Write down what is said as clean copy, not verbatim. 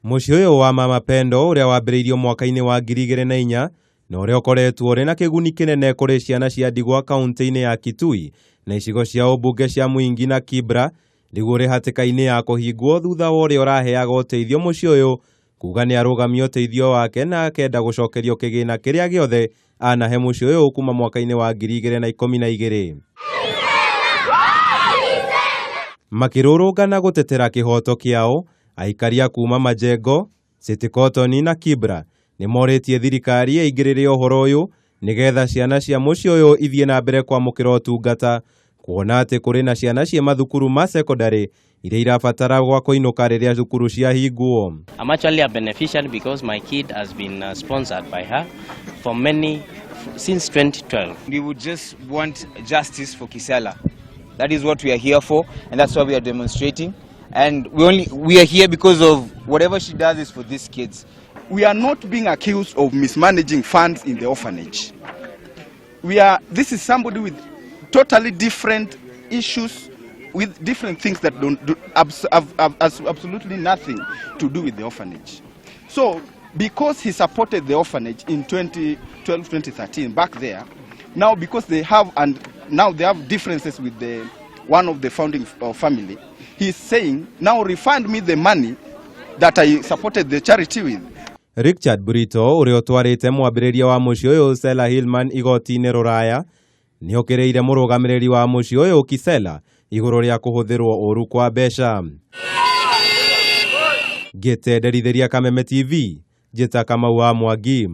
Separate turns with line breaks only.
Mucii uyu wa Mama Pendo uria wambiriirio mwaka-ini wa 2004 na uria ukoretwo uri na kiguni kinene kuri ciana cia ndigwa kaunti-ini ya Kitui na icigo cia ubunge cia Muiingi na Kibra niguo uri hatika-ini ya kuhingwo thutha wa uria uraheaga uteithio mucii uyu kuuga niarugamia uteithio wake na akenda gucokerio kigina kiria giothe anahe mucii uyu kuma mwaka-ini wa 2012 makirurungana gutetera kihoto kiao. Aikaria kuuma Majengo, City Cotton na Kibra ni moritie thirikari yaingirire uhoro uyu nigetha ciana cia mucii uyu ithie na mbere kwamukira utungata kuona ati kuri na ciana cia mathukuru ma secondary iria irabatara gwa kuinuka riria thukuru cia hingwo.
I'm actually a beneficiary because my kid has been sponsored by her for since 2012.
We would just want justice for Kisela. That is what we are here for, and that's why we are demonstrating. And we are here because of whatever she does is for these kids.
We are not being accused of mismanaging funds in the orphanage. This is somebody with totally different issues, with different things that have absolutely nothing to do with the orphanage. So, because he supported the orphanage in 2012-2013 back there, now because they have differences with one of the founding family, he's saying, now refund me the money that I supported the charity with.
Richard Burito uria utwarite mwambiriria wa mucii uyu Sela Hillman igoti-ini Ruraya ni okireire murugamiriri wa mucii uyu Kisela iguru ria kuhuthirwo uru kwa mbeca. Gitenderithiria Kameme TV, Jeta Kamau wa Mwangi.